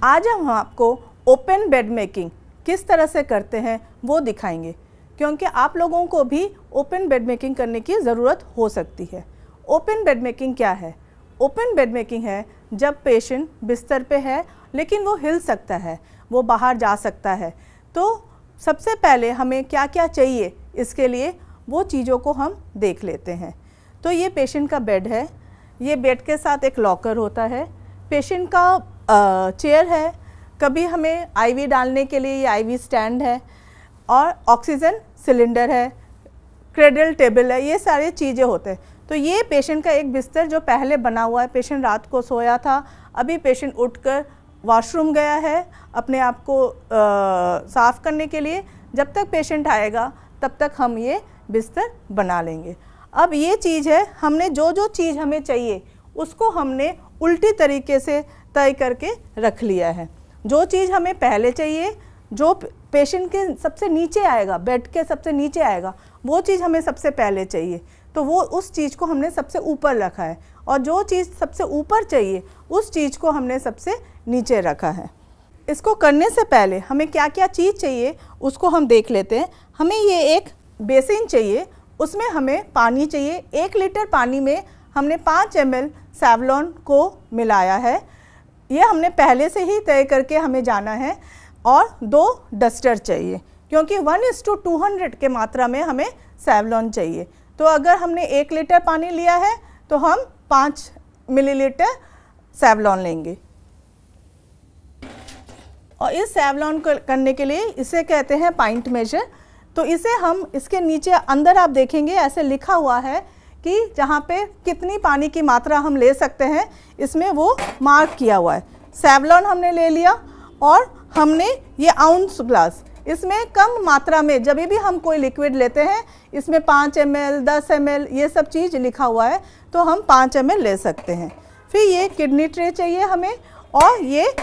आज हम आपको ओपन बेड मेकिंग किस तरह से करते हैं वो दिखाएंगे, क्योंकि आप लोगों को भी ओपन बेड मेकिंग करने की ज़रूरत हो सकती है। ओपन बेड मेकिंग क्या है? ओपन बेड मेकिंग है जब पेशेंट बिस्तर पे है लेकिन वो हिल सकता है, वो बाहर जा सकता है। तो सबसे पहले हमें क्या क्या चाहिए इसके लिए वो चीज़ों को हम देख लेते हैं। तो ये पेशेंट का बेड है, ये बेड के साथ एक लॉकर होता है, पेशेंट का चेयर है, कभी हमें आईवी डालने के लिए ये आईवी स्टैंड है, और ऑक्सीजन सिलेंडर है, क्रेडल टेबल है, ये सारी चीज़ें होते हैं। तो ये पेशेंट का एक बिस्तर जो पहले बना हुआ है, पेशेंट रात को सोया था, अभी पेशेंट उठकर वॉशरूम गया है अपने आप को साफ़ करने के लिए। जब तक पेशेंट आएगा तब तक हम ये बिस्तर बना लेंगे। अब ये चीज़ है, हमने जो जो चीज़ हमें चाहिए उसको हमने उल्टी तरीके से तय करके रख लिया है। जो चीज़ हमें पहले चाहिए, जो पेशेंट के सबसे नीचे आएगा, बेड के सबसे नीचे आएगा, वो चीज़ हमें सबसे पहले चाहिए, तो वो उस चीज़ को हमने सबसे ऊपर रखा है, और जो चीज़ सबसे ऊपर चाहिए उस चीज़ को हमने सबसे नीचे रखा है। इसको करने से पहले हमें क्या क्या चीज़ चाहिए उसको हम देख लेते हैं। हमें ये एक बेसिन चाहिए, उसमें हमें पानी चाहिए। 1 लीटर पानी में हमने 5 ml सेवलॉन को मिलाया है, ये हमने पहले से ही तय करके हमें जाना है। और 2 डस्टर चाहिए, क्योंकि 1:200 के मात्रा में हमें सेवलॉन चाहिए। तो अगर हमने 1 लीटर पानी लिया है तो हम 5 मिलीलीटर सेवलॉन लेंगे। और इस सेवलॉन को करने के लिए इसे कहते हैं पाइंट मेजर। तो इसे हम इसके नीचे अंदर आप देखेंगे ऐसे लिखा हुआ है कि जहाँ पे कितनी पानी की मात्रा हम ले सकते हैं, इसमें वो मार्क किया हुआ है। सेवलॉन हमने ले लिया, और हमने ये आउंस ग्लास, इसमें कम मात्रा में जब भी हम कोई लिक्विड लेते हैं इसमें 5 ml 10 ml ये सब चीज़ लिखा हुआ है, तो हम 5 ml ले सकते हैं। फिर ये किडनी ट्रे चाहिए हमें, और ये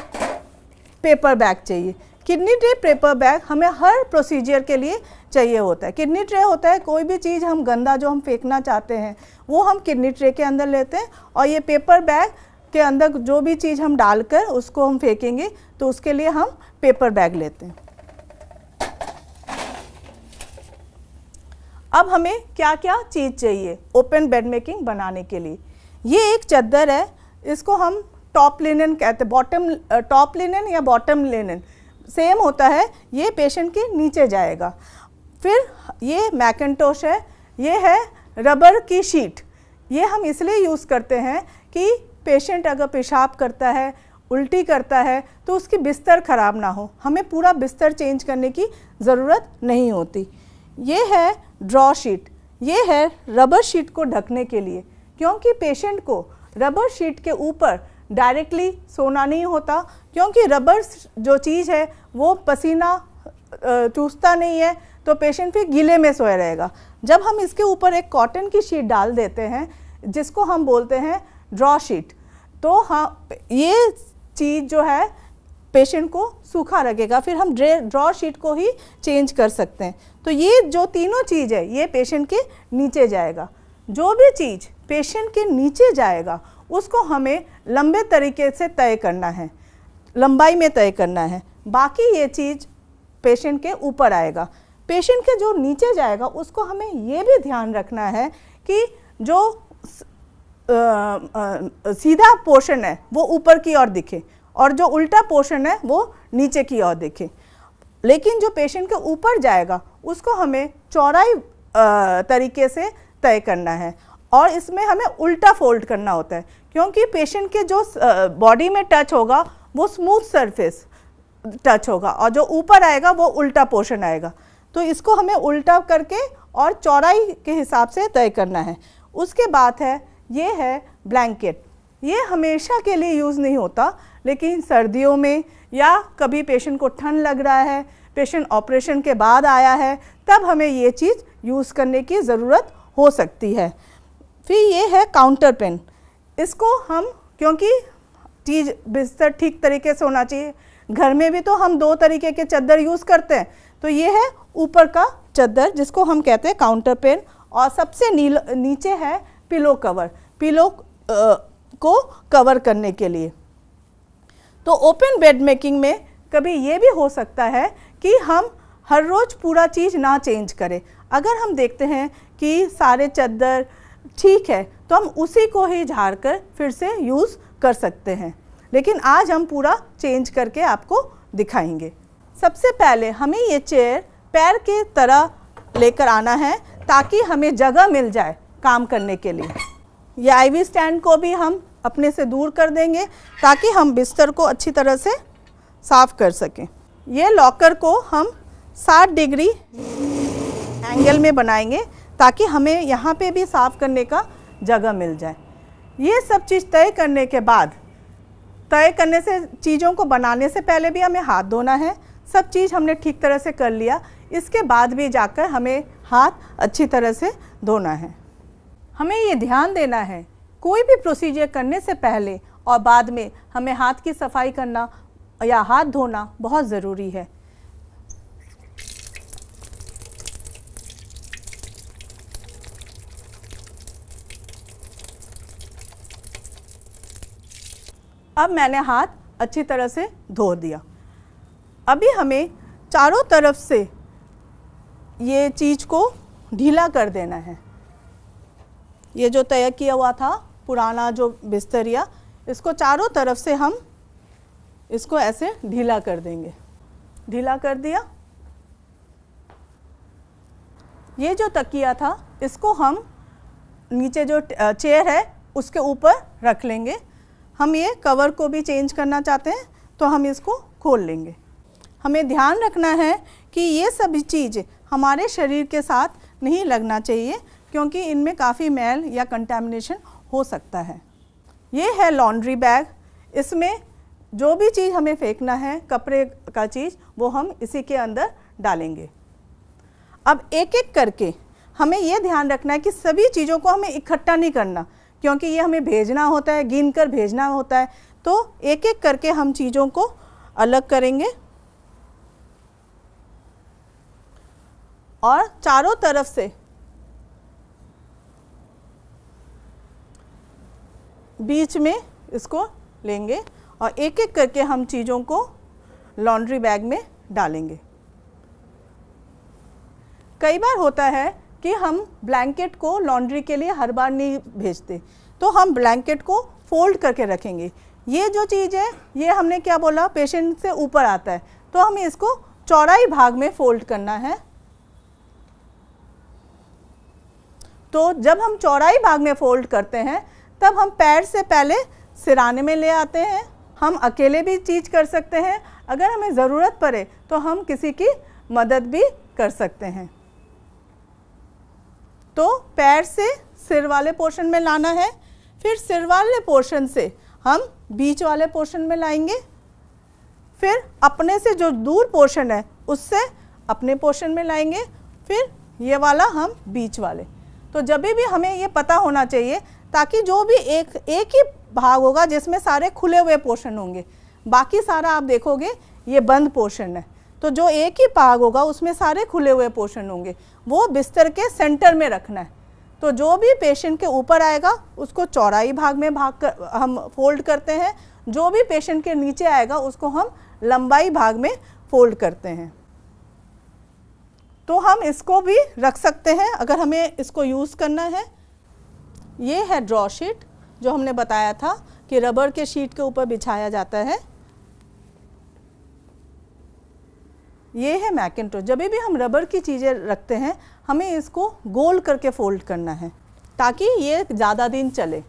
पेपर बैग चाहिए। किडनी ट्रे पेपर बैग हमें हर प्रोसीजर के लिए चाहिए होता है। किडनी ट्रे होता है कोई भी चीज़ हम गंदा जो हम फेंकना चाहते हैं वो हम किडनी ट्रे के अंदर लेते हैं, और ये पेपर बैग के अंदर जो भी चीज़ हम डालकर उसको हम फेंकेंगे तो उसके लिए हम पेपर बैग लेते हैं। अब हमें क्या क्या चीज़ चाहिए ओपन बेड मेकिंग बनाने के लिए। ये एक चादर है, इसको हम टॉप लिनन कहते हैं, टॉप लिनन या बॉटम लिनन सेम होता है, ये पेशेंट के नीचे जाएगा। फिर ये मैकिन्टोश है, ये है रबर की शीट। ये हम इसलिए यूज़ करते हैं कि पेशेंट अगर पेशाब करता है, उल्टी करता है, तो उसकी बिस्तर ख़राब ना हो, हमें पूरा बिस्तर चेंज करने की ज़रूरत नहीं होती। ये है ड्रॉ शीट, ये है रबर शीट को ढकने के लिए, क्योंकि पेशेंट को रबर शीट के ऊपर डायरेक्टली सोना नहीं होता, क्योंकि रबर जो चीज़ है वो पसीना चूसता नहीं है, तो पेशेंट फिर गीले में सोया रहेगा। जब हम इसके ऊपर एक कॉटन की शीट डाल देते हैं जिसको हम बोलते हैं ड्रॉ शीट, तो हाँ ये चीज़ जो है पेशेंट को सूखा रखेगा, फिर हम ड्रॉ शीट को ही चेंज कर सकते हैं। तो ये जो तीनों चीज़ है ये पेशेंट के नीचे जाएगा। जो भी चीज़ पेशेंट के नीचे जाएगा उसको हमें लंबे तरीके से तय करना है, लंबाई में तय करना है। बाकी ये चीज़ पेशेंट के ऊपर आएगा। पेशेंट के जो नीचे जाएगा उसको हमें ये भी ध्यान रखना है कि जो सीधा पोर्शन है वो ऊपर की ओर दिखे, और जो उल्टा पोर्शन है वो नीचे की ओर दिखे। लेकिन जो पेशेंट के ऊपर जाएगा उसको हमें चौड़ाई तरीके से तय करना है, और इसमें हमें उल्टा फोल्ड करना होता है, क्योंकि पेशेंट के जो बॉडी में टच होगा वो स्मूथ सरफेस टच होगा, और जो ऊपर आएगा वो उल्टा पोर्शन आएगा। तो इसको हमें उल्टा करके और चौड़ाई के हिसाब से तय करना है। उसके बाद है ये है ब्लैंकेट। ये हमेशा के लिए यूज़ नहीं होता, लेकिन सर्दियों में या कभी पेशेंट को ठंड लग रहा है, पेशेंट ऑपरेशन के बाद आया है, तब हमें ये चीज़ यूज़ करने की ज़रूरत हो सकती है। फिर ये है काउंटर पेन। इसको हम, क्योंकि चीज़ बिस्तर ठीक तरीके से होना चाहिए, घर में भी तो हम 2 तरीके के चादर यूज़ करते हैं, तो ये है ऊपर का चादर जिसको हम कहते हैं काउंटर पेन, और सबसे नीचे है पिलो कवर, पिलो को कवर करने के लिए। तो ओपन बेड मेकिंग में कभी ये भी हो सकता है कि हम हर रोज़ पूरा चीज़ ना चेंज करें। अगर हम देखते हैं कि सारे चादर ठीक है तो हम उसी को ही झाड़ कर फिर से यूज़ कर सकते हैं, लेकिन आज हम पूरा चेंज करके आपको दिखाएंगे। सबसे पहले हमें ये चेयर पैर के तरह लेकर आना है ताकि हमें जगह मिल जाए काम करने के लिए। ये आईवी स्टैंड को भी हम अपने से दूर कर देंगे ताकि हम बिस्तर को अच्छी तरह से साफ़ कर सकें। ये लॉकर को हम 60 डिग्री एंगल में बनाएंगे ताकि हमें यहाँ पे भी साफ़ करने का जगह मिल जाए। ये सब चीज़ तय करने के बाद, तय करने से चीज़ों को बनाने से पहले भी हमें हाथ धोना है। सब चीज़ हमने ठीक तरह से कर लिया, इसके बाद भी जाकर हमें हाथ अच्छी तरह से धोना है। हमें ये ध्यान देना है कोई भी प्रोसीजर करने से पहले और बाद में हमें हाथ की सफाई करना या हाथ धोना बहुत ज़रूरी है। अब मैंने हाथ अच्छी तरह से धो दिया। अभी हमें चारों तरफ से ये चीज़ को ढीला कर देना है। ये जो तय किया हुआ था पुराना जो बिस्तरिया, इसको चारों तरफ से हम इसको ऐसे ढीला कर देंगे। ढीला कर दिया। ये जो तकिया था इसको हम नीचे जो चेयर है उसके ऊपर रख लेंगे। हम ये कवर को भी चेंज करना चाहते हैं तो हम इसको खोल लेंगे। हमें ध्यान रखना है कि ये सभी चीज़ हमारे शरीर के साथ नहीं लगना चाहिए क्योंकि इनमें काफ़ी मैल या कंटामिनेशन हो सकता है। ये है लॉन्ड्री बैग। इसमें जो भी चीज़ हमें फेंकना है, कपड़े का चीज़, वो हम इसी के अंदर डालेंगे। अब एक एक करके हमें ये ध्यान रखना है कि सभी चीज़ों को हमें इकट्ठा नहीं करना क्योंकि ये हमें भेजना होता है, गिन कर भेजना होता है। तो एक एक करके हम चीज़ों को अलग करेंगे और चारों तरफ से बीच में इसको लेंगे और एक एक करके हम चीज़ों को लॉन्ड्री बैग में डालेंगे। कई बार होता है कि हम ब्लैंकेट को लॉन्ड्री के लिए हर बार नहीं भेजते, तो हम ब्लैंकेट को फोल्ड करके रखेंगे। ये जो चीज़ है ये हमने क्या बोला, पेशेंट से ऊपर आता है, तो हमें इसको चौड़ाई भाग में फोल्ड करना है। तो जब हम चौड़ाई भाग में फोल्ड करते हैं तब हम पैर से पहले सिराने में ले आते हैं। हम अकेले भी चीज़ कर सकते हैं, अगर हमें ज़रूरत पड़े तो हम किसी की मदद भी कर सकते हैं। तो पैर से सिर वाले पोर्शन में लाना है, फिर सिर वाले पोर्शन से हम बीच वाले पोर्शन में लाएंगे, फिर अपने से जो दूर पोर्शन है उससे अपने पोर्शन में लाएंगे, फिर ये वाला हम बीच वाले। तो जब भी हमें ये पता होना चाहिए ताकि जो भी एक ही भाग होगा जिसमें सारे खुले हुए पोर्शन होंगे, बाकी सारा आप देखोगे ये बंद पोर्शन है। तो जो एक ही भाग होगा उसमें सारे खुले हुए पोर्शन होंगे, वो बिस्तर के सेंटर में रखना है। तो जो भी पेशेंट के ऊपर आएगा उसको चौड़ाई भाग में हम फोल्ड करते हैं, जो भी पेशेंट के नीचे आएगा उसको हम लंबाई भाग में फोल्ड करते हैं। तो हम इसको भी रख सकते हैं अगर हमें इसको यूज़ करना है। ये है ड्रॉ शीट जो हमने बताया था कि रबर के शीट के ऊपर बिछाया जाता है। ये है मैकिन्टोश। जब भी हम रबर की चीज़ें रखते हैं हमें इसको गोल करके फोल्ड करना है ताकि ये ज़्यादा दिन चले।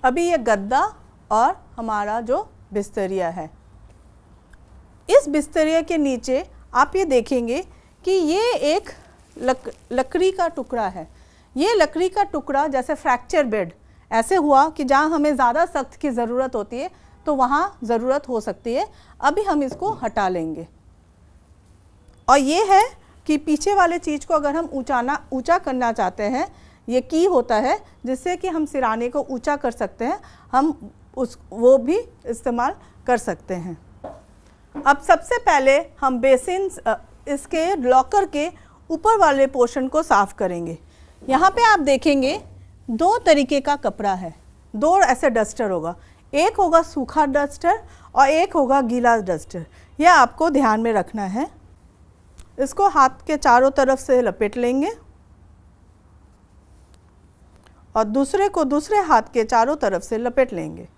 अभी ये गद्दा और हमारा जो बिस्तरिया है, इस बिस्तरिया के नीचे आप ये देखेंगे कि ये एक लकड़ी का टुकड़ा है। ये लकड़ी का टुकड़ा जैसे फ्रैक्चर बेड ऐसे हुआ कि जहाँ हमें ज़्यादा सख्त की ज़रूरत होती है तो वहाँ ज़रूरत हो सकती है। अभी हम इसको हटा लेंगे। और ये है कि पीछे वाले चीज़ को अगर हम ऊंचा करना चाहते हैं, ये की होता है जिससे कि हम सिराने को ऊंचा कर सकते हैं, हम वो भी इस्तेमाल कर सकते हैं। अब सबसे पहले हम बेसिन इसके लॉकर के ऊपर वाले पोर्शन को साफ़ करेंगे। यहाँ पे आप देखेंगे 2 तरीके का कपड़ा है, 2 ऐसे डस्टर होगा, एक होगा सूखा डस्टर और एक होगा गीला डस्टर। यह आपको ध्यान में रखना है। इसको हाथ के चारों तरफ से लपेट लेंगे और दूसरे को दूसरे हाथ के चारों तरफ से लपेट लेंगे।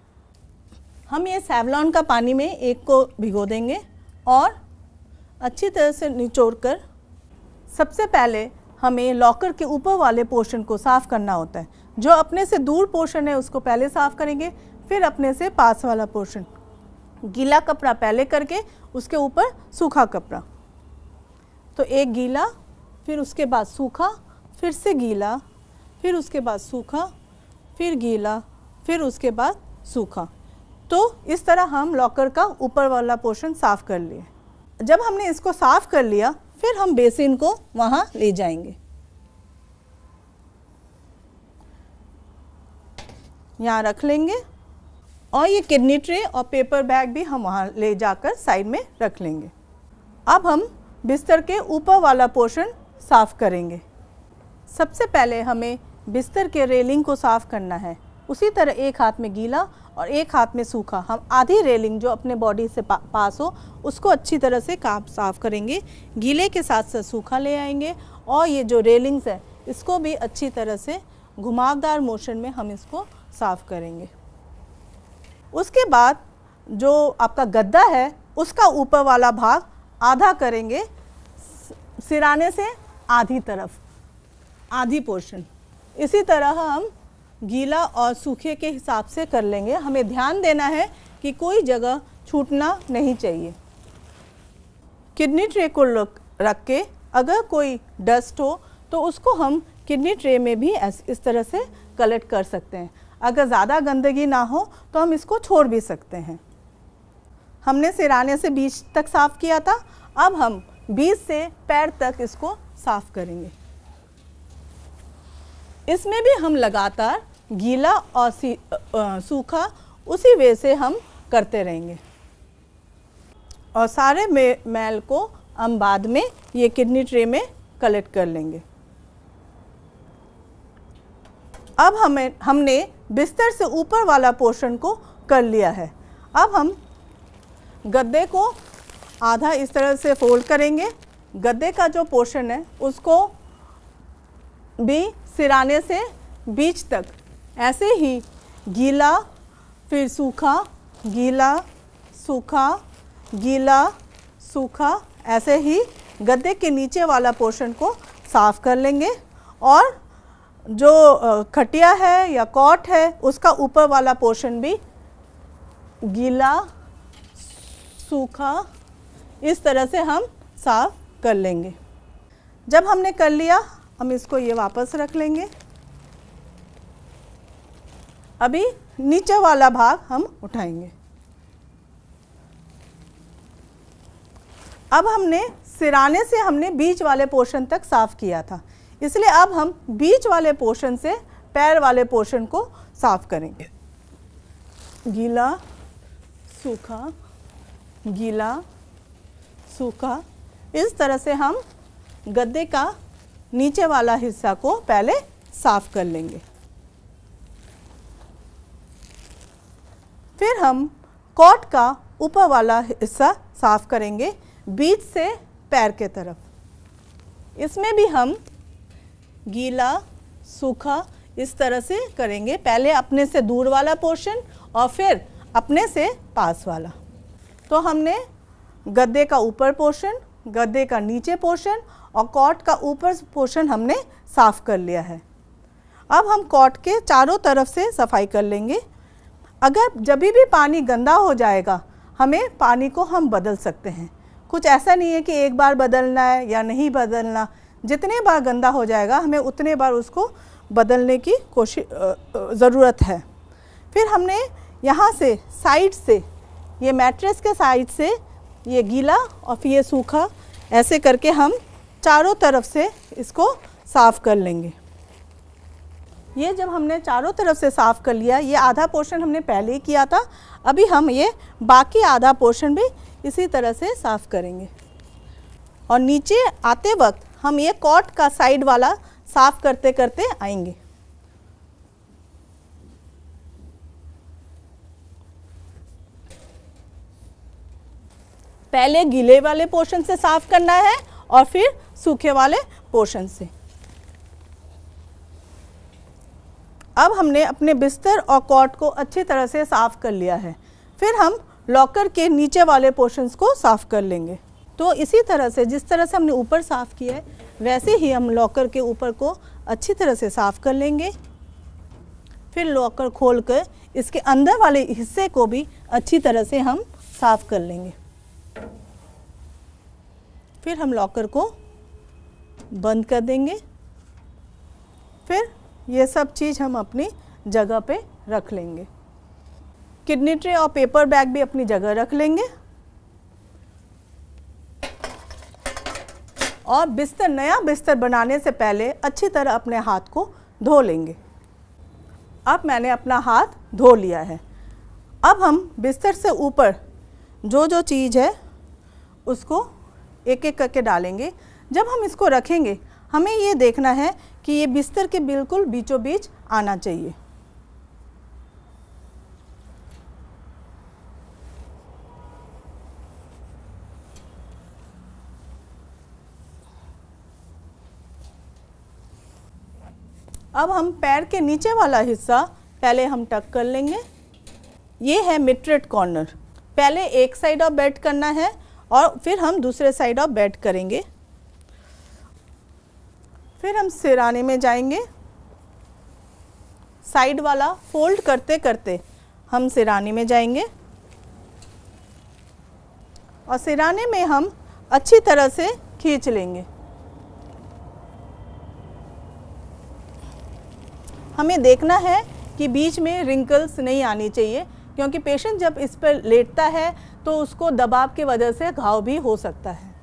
हम ये सेवलॉन का पानी में एक को भिगो देंगे और अच्छी तरह से निचोड़कर सबसे पहले हमें लॉकर के ऊपर वाले पोर्शन को साफ़ करना होता है। जो अपने से दूर पोर्शन है उसको पहले साफ़ करेंगे, फिर अपने से पास वाला पोर्शन। गीला कपड़ा पहले करके उसके ऊपर सूखा कपड़ा। तो एक गीला, फिर उसके बाद सूखा, फिर से गीला, फिर उसके बाद सूखा, फिर गीला, फिर उसके बाद सूखा। तो इस तरह हम लॉकर का ऊपर वाला पोर्शन साफ़ कर लिए। जब हमने इसको साफ़ कर लिया, फिर हम बेसिन को वहाँ ले जाएंगे। यहाँ रख लेंगे और ये किडनी ट्रे और पेपर बैग भी हम वहाँ ले जाकर साइड में रख लेंगे। अब हम बिस्तर के ऊपर वाला पोर्शन साफ़ करेंगे। सबसे पहले हमें बिस्तर के रेलिंग को साफ़ करना है। उसी तरह एक हाथ में गीला और एक हाथ में सूखा, हम आधी रेलिंग जो अपने बॉडी से पास हो उसको अच्छी तरह से साफ़ करेंगे। गीले के साथ साथ सूखा ले आएंगे और ये जो रेलिंग्स है इसको भी अच्छी तरह से घुमावदार मोशन में हम इसको साफ़ करेंगे। उसके बाद जो आपका गद्दा है उसका ऊपर वाला भाग आधा करेंगे, सिराने से आधी तरफ, आधी पोर्शन। इसी तरह हम गीला और सूखे के हिसाब से कर लेंगे। हमें ध्यान देना है कि कोई जगह छूटना नहीं चाहिए। किडनी ट्रे को रख के अगर कोई डस्ट हो तो उसको हम किडनी ट्रे में भी इस तरह से कलेक्ट कर सकते हैं। अगर ज़्यादा गंदगी ना हो तो हम इसको छोड़ भी सकते हैं। हमने सिराने से बीच तक साफ़ किया था, अब हम बीच से पैर तक इसको साफ़ करेंगे। इसमें भी हम लगातार गीला और सूखा उसी वे से हम करते रहेंगे और सारे मैल को हम बाद में ये किडनी ट्रे में कलेक्ट कर लेंगे। अब हमने बिस्तर से ऊपर वाला पोर्शन को कर लिया है। अब हम गद्दे को आधा इस तरह से फोल्ड करेंगे। गद्दे का जो पोर्शन है उसको भी सिराने से बीच तक ऐसे ही गीला, फिर सूखा, गीला, सूखा, गीला, सूखा, ऐसे ही गद्दे के नीचे वाला पोर्शन को साफ़ कर लेंगे और जो खटिया है या कॉट है उसका ऊपर वाला पोर्शन भी गीला, सूखा, इस तरह से हम साफ़ कर लेंगे। जब हमने कर लिया, हम इसको ये वापस रख लेंगे। अभी नीचे वाला भाग हम उठाएंगे। अब हमने सिराने से हमने बीच वाले पोर्शन तक साफ़ किया था, इसलिए अब हम बीच वाले पोर्शन से पैर वाले पोर्शन को साफ़ करेंगे। गीला, सूखा, गीला, सूखा, इस तरह से हम गद्दे का नीचे वाला हिस्सा को पहले साफ़ कर लेंगे। फिर हम कॉट का ऊपर वाला हिस्सा साफ़ करेंगे बीच से पैर के तरफ। इसमें भी हम गीला, सूखा इस तरह से करेंगे, पहले अपने से दूर वाला पोर्शन और फिर अपने से पास वाला। तो हमने गद्दे का ऊपर पोर्शन, गद्दे का नीचे पोर्शन और कॉट का ऊपर पोर्शन हमने साफ़ कर लिया है। अब हम कॉट के चारों तरफ से सफाई कर लेंगे। अगर जब भी पानी गंदा हो जाएगा, हमें पानी को हम बदल सकते हैं। कुछ ऐसा नहीं है कि एक बार बदलना है या नहीं बदलना, जितने बार गंदा हो जाएगा हमें उतने बार उसको बदलने की ज़रूरत है। फिर हमने यहाँ से साइड से, ये मैट्रेस के साइड से ये गीला और फिर ये सूखा, ऐसे करके हम चारों तरफ से इसको साफ़ कर लेंगे। ये जब हमने चारों तरफ से साफ़ कर लिया, ये आधा पोर्शन हमने पहले ही किया था, अभी हम ये बाकी आधा पोर्शन भी इसी तरह से साफ़ करेंगे। और नीचे आते वक्त हम ये कॉट का साइड वाला साफ़ करते करते आएंगे। पहले गीले वाले पोर्शन से साफ़ करना है और फिर सूखे वाले पोर्शन से। अब हमने अपने बिस्तर और कॉट को अच्छी तरह से साफ़ कर लिया है। फिर हम लॉकर के नीचे वाले पोर्शंस को साफ़ कर लेंगे। तो इसी तरह से जिस तरह से हमने ऊपर साफ़ किया है, वैसे ही हम लॉकर के ऊपर को अच्छी तरह से साफ़ कर लेंगे। फिर लॉकर खोलकर इसके अंदर वाले हिस्से को भी अच्छी तरह से हम साफ़ कर लेंगे। फिर हम लॉकर को बंद कर देंगे। फिर ये सब चीज़ हम अपनी जगह पे रख लेंगे। किडनी ट्रे और पेपर बैग भी अपनी जगह रख लेंगे। और बिस्तर, नया बिस्तर बनाने से पहले अच्छी तरह अपने हाथ को धो लेंगे। अब मैंने अपना हाथ धो लिया है। अब हम बिस्तर से ऊपर जो जो चीज़ है उसको एक एक करके डालेंगे। जब हम इसको रखेंगे, हमें ये देखना है कि ये बिस्तर के बिल्कुल बीचों बीच आना चाहिए। अब हम पैर के नीचे वाला हिस्सा पहले हम टक कर लेंगे। ये है मिड-रेट कॉर्नर। पहले एक साइड ऑफ बेड करना है और फिर हम दूसरे साइड ऑफ बेड करेंगे। फिर हम सिरहाने में जाएंगे। साइड वाला फोल्ड करते करते हम सिरहाने में जाएंगे और सिरहाने में हम अच्छी तरह से खींच लेंगे। हमें देखना है कि बीच में रिंकल्स नहीं आनी चाहिए, क्योंकि पेशेंट जब इस पर लेटता है तो उसको दबाव की वजह से घाव भी हो सकता है।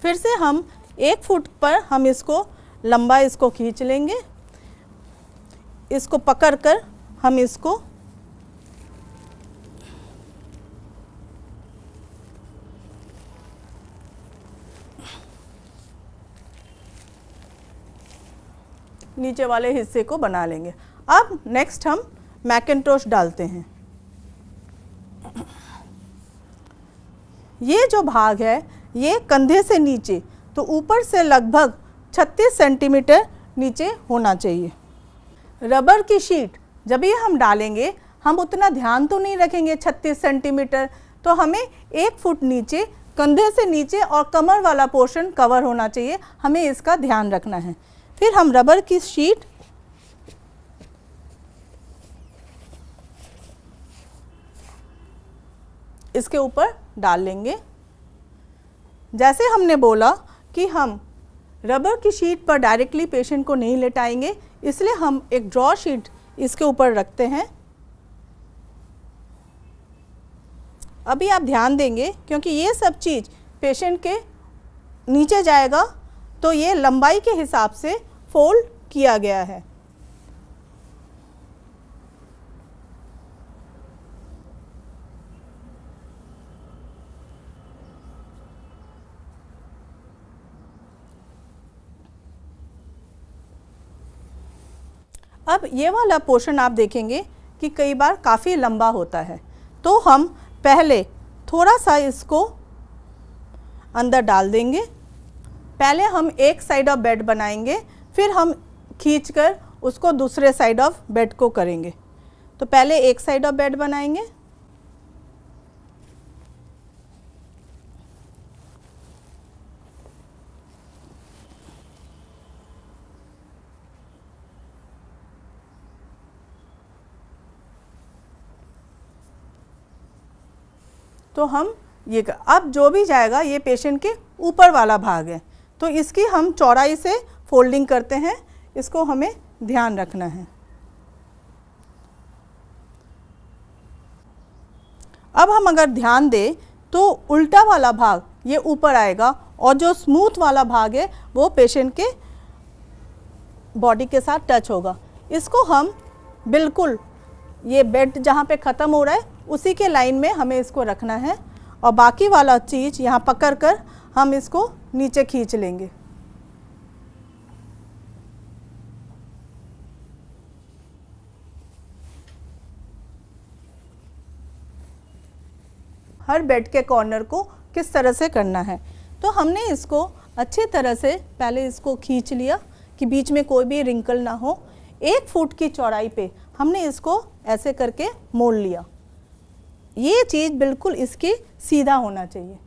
फिर से हम 1 फुट पर हम इसको लंबा इसको खींच लेंगे। इसको पकड़कर हम इसको नीचे वाले हिस्से को बना लेंगे। अब नेक्स्ट हम मैकिन्टोश डालते हैं। ये जो भाग है ये कंधे से नीचे, तो ऊपर से लगभग 36 सेंटीमीटर नीचे होना चाहिए। रबर की शीट जब ये हम डालेंगे, हम उतना ध्यान तो नहीं रखेंगे 36 सेंटीमीटर, तो हमें 1 फुट नीचे, कंधे से नीचे और कमर वाला पोर्शन कवर होना चाहिए। हमें इसका ध्यान रखना है। फिर हम रबर की शीट इसके ऊपर डाल लेंगे। जैसे हमने बोला कि हम रबर की शीट पर डायरेक्टली पेशेंट को नहीं लेटाएंगे, इसलिए हम एक ड्रॉ शीट इसके ऊपर रखते हैं। अभी आप ध्यान देंगे, क्योंकि ये सब चीज़ पेशेंट के नीचे जाएगा, तो ये लंबाई के हिसाब से फोल्ड किया गया है। अब ये वाला पोर्शन आप देखेंगे कि कई बार काफ़ी लंबा होता है, तो हम पहले थोड़ा सा इसको अंदर डाल देंगे। पहले हम एक साइड ऑफ बेड बनाएंगे, फिर हम खींचकर उसको दूसरे साइड ऑफ बेड को करेंगे। तो पहले एक साइड ऑफ बेड बनाएंगे, तो हम ये अब जो भी जाएगा ये पेशेंट के ऊपर वाला भाग है, तो इसकी हम चौड़ाई से फोल्डिंग करते हैं। इसको हमें ध्यान रखना है। अब हम अगर ध्यान दें तो उल्टा वाला भाग ये ऊपर आएगा और जो स्मूथ वाला भाग है वो पेशेंट के बॉडी के साथ टच होगा। इसको हम बिल्कुल ये बेड जहाँ पे ख़त्म हो रहा है उसी के लाइन में हमें इसको रखना है और बाकी वाला चीज़ यहाँ पकड़ कर हम इसको नीचे खींच लेंगे। हर बेड के कॉर्नर को किस तरह से करना है, तो हमने इसको अच्छे तरह से पहले इसको खींच लिया कि बीच में कोई भी रिंकल ना हो। 1 फुट की चौड़ाई पे हमने इसको ऐसे करके मोड़ लिया। ये चीज़ बिल्कुल इसकी सीधा होना चाहिए।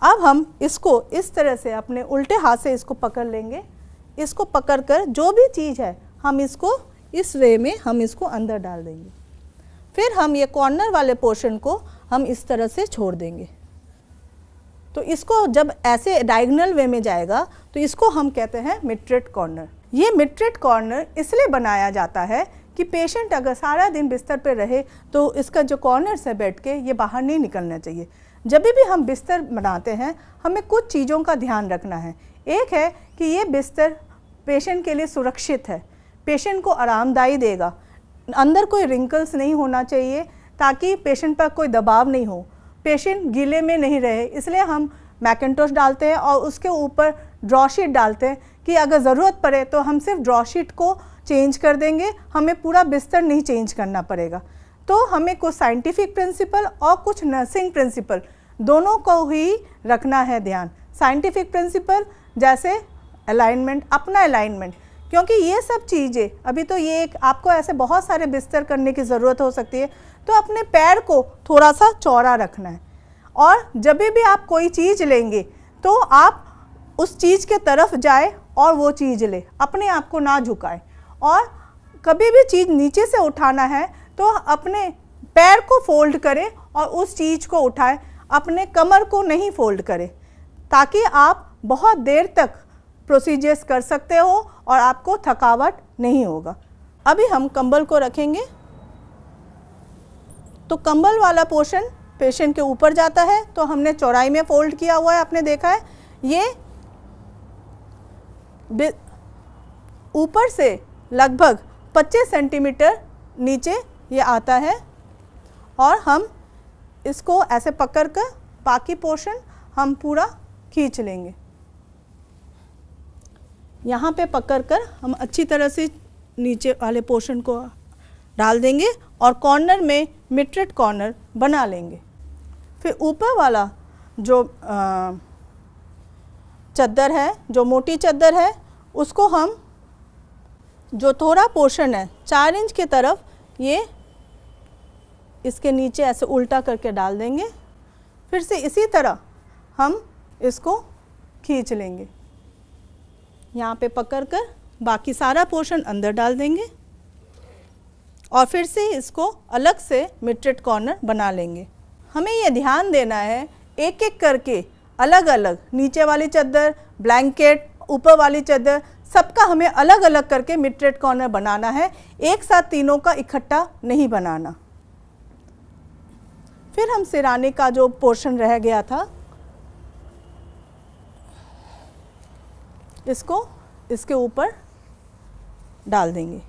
अब हम इसको इस तरह से अपने उल्टे हाथ से इसको पकड़ लेंगे। इसको पकड़कर जो भी चीज़ है हम इसको इस वे में हम इसको अंदर डाल देंगे। फिर हम ये कॉर्नर वाले पोर्शन को हम इस तरह से छोड़ देंगे। तो इसको जब ऐसे डायगोनल वे में जाएगा तो इसको हम कहते हैं मिड-रेट कॉर्नर। ये मिड-रेट कॉर्नर इसलिए बनाया जाता है कि पेशेंट अगर सारा दिन बिस्तर पर रहे तो इसका जो कॉर्नर्स है बेड के ये बाहर नहीं निकलना चाहिए। जब भी हम बिस्तर बनाते हैं हमें कुछ चीज़ों का ध्यान रखना है। एक है कि ये बिस्तर पेशेंट के लिए सुरक्षित है, पेशेंट को आरामदायी देगा, अंदर कोई रिंकल्स नहीं होना चाहिए ताकि पेशेंट पर कोई दबाव नहीं हो, पेशेंट गीले में नहीं रहे। इसलिए हम मैकेंटोश डालते हैं और उसके ऊपर ड्रॉ शीट डालते हैं कि अगर ज़रूरत पड़े तो हम सिर्फ ड्रॉ शीट को चेंज कर देंगे, हमें पूरा बिस्तर नहीं चेंज करना पड़ेगा। तो हमें कुछ साइंटिफिक प्रिंसिपल और कुछ नर्सिंग प्रिंसिपल दोनों को ही रखना है ध्यान। साइंटिफिक प्रिंसिपल जैसे अलाइनमेंट, अपना अलाइनमेंट, क्योंकि ये सब चीज़ें अभी तो ये एक आपको ऐसे बहुत सारे बिस्तर करने की ज़रूरत हो सकती है, तो अपने पैर को थोड़ा सा चौड़ा रखना है। और जब भी आप कोई चीज़ लेंगे तो आप उस चीज़ के तरफ जाए और वो चीज़ ले, अपने आप को ना झुकाए। और कभी भी चीज़ नीचे से उठाना है तो अपने पैर को फोल्ड करें और उस चीज़ को उठाएं, अपने कमर को नहीं फोल्ड करें, ताकि आप बहुत देर तक प्रोसीजर्स कर सकते हो और आपको थकावट नहीं होगा। अभी हम कंबल को रखेंगे। तो कंबल वाला पोर्शन पेशेंट के ऊपर जाता है, तो हमने चौड़ाई में फोल्ड किया हुआ है, आपने देखा है। ये ऊपर से लगभग 25 सेंटीमीटर नीचे ये आता है और हम इसको ऐसे पकड़ कर बाकी पोर्शन हम पूरा खींच लेंगे। यहाँ पे पकड़कर हम अच्छी तरह से नीचे वाले पोर्शन को डाल देंगे और कॉर्नर में मिड-रेट कॉर्नर बना लेंगे। फिर ऊपर वाला जो चद्दर है, जो मोटी चद्दर है, उसको हम जो थोड़ा पोर्शन है 4 इंच की तरफ ये इसके नीचे ऐसे उल्टा करके डाल देंगे। फिर से इसी तरह हम इसको खींच लेंगे, यहाँ पे पकड़कर बाकी सारा पोर्शन अंदर डाल देंगे और फिर से इसको अलग से मिड-रेट कॉर्नर बना लेंगे। हमें ये ध्यान देना है एक एक करके अलग अलग, नीचे वाली चद्दर, ब्लैंकेट, ऊपर वाली चद्दर, सबका हमें अलग अलग करके मिड-रेट कॉर्नर बनाना है, एक साथ तीनों का इकट्ठा नहीं बनाना। फिर हम सिराने का जो पोर्शन रह गया था इसको इसके ऊपर डाल देंगे।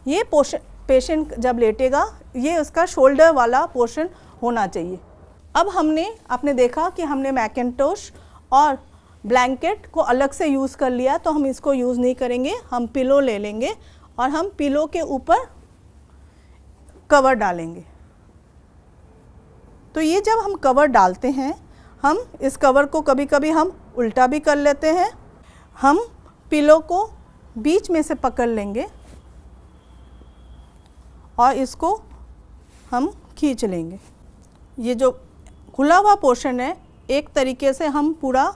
ये पोर्शन पेशेंट जब लेटेगा ये उसका शोल्डर वाला पोर्शन होना चाहिए। अब आपने देखा कि हमने मैकेंटोश और ब्लैंकेट को अलग से यूज़ कर लिया, तो हम इसको यूज़ नहीं करेंगे। हम पिलो ले लेंगे और हम पिलो के ऊपर कवर डालेंगे। तो ये जब हम कवर डालते हैं, हम इस कवर को कभी कभी हम उल्टा भी कर लेते हैं। हम पिलो को बीच में से पकड़ लेंगे और इसको हम खींच लेंगे। ये जो खुला हुआ पोर्शन है एक तरीके से हम पूरा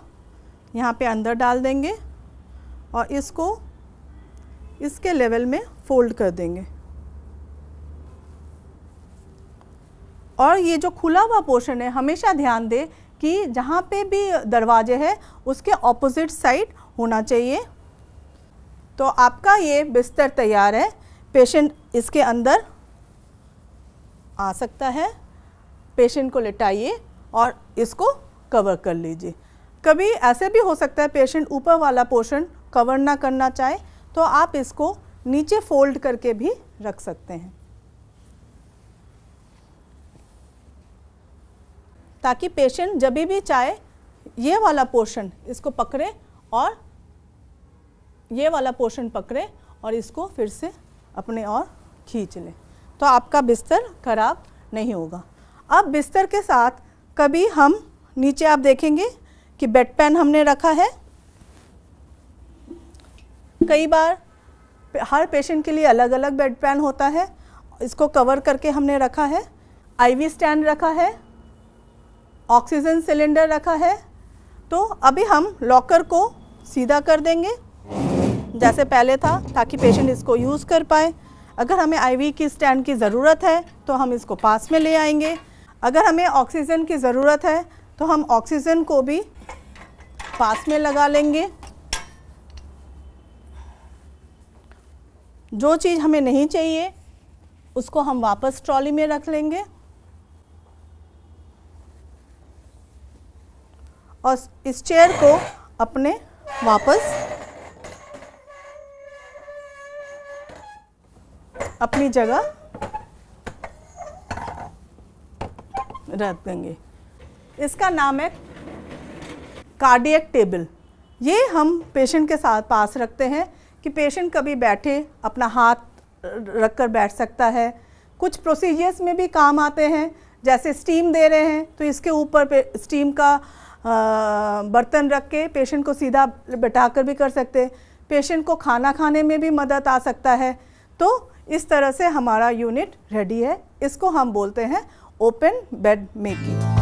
यहाँ पे अंदर डाल देंगे और इसको इसके लेवल में फोल्ड कर देंगे। और ये जो खुला हुआ पोर्शन है हमेशा ध्यान दें कि जहाँ पे भी दरवाजे है उसके ऑपोजिट साइड होना चाहिए। तो आपका ये बिस्तर तैयार है, पेशेंट इसके अंदर आ सकता है। पेशेंट को लेटाइए और इसको कवर कर लीजिए। कभी ऐसे भी हो सकता है पेशेंट ऊपर वाला पोर्शन कवर ना करना चाहे, तो आप इसको नीचे फोल्ड करके भी रख सकते हैं, ताकि पेशेंट जब भी चाहे ये वाला पोर्शन इसको पकड़े और ये वाला पोर्शन पकड़े और इसको फिर से अपने और खींच ले, तो आपका बिस्तर खराब नहीं होगा। अब बिस्तर के साथ कभी हम नीचे आप देखेंगे कि बेड पैन हमने रखा है। कई बार हर पेशेंट के लिए अलग अलग बेड पैन होता है, इसको कवर करके हमने रखा है। आईवी स्टैंड रखा है, ऑक्सीजन सिलेंडर रखा है। तो अभी हम लॉकर को सीधा कर देंगे जैसे पहले था, ताकि पेशेंट इसको यूज़ कर पाए। अगर हमें आईवी की स्टैंड की ज़रूरत है तो हम इसको पास में ले आएंगे। अगर हमें ऑक्सीजन की ज़रूरत है तो हम ऑक्सीजन को भी पास में लगा लेंगे। जो चीज़ हमें नहीं चाहिए उसको हम वापस ट्रॉली में रख लेंगे और इस चेयर को अपने वापस अपनी जगह रख देंगे। इसका नाम है कार्डियक टेबल। ये हम पेशेंट के साथ पास रखते हैं कि पेशेंट कभी बैठे अपना हाथ रख कर बैठ सकता है। कुछ प्रोसीजर्स में भी काम आते हैं, जैसे स्टीम दे रहे हैं तो इसके ऊपर स्टीम का बर्तन रख के पेशेंट को सीधा बैठा कर भी कर सकते हैं। पेशेंट को खाना खाने में भी मदद आ सकता है। तो इस तरह से हमारा यूनिट रेडी है। इसको हम बोलते हैं ओपन बेड मेकिंग।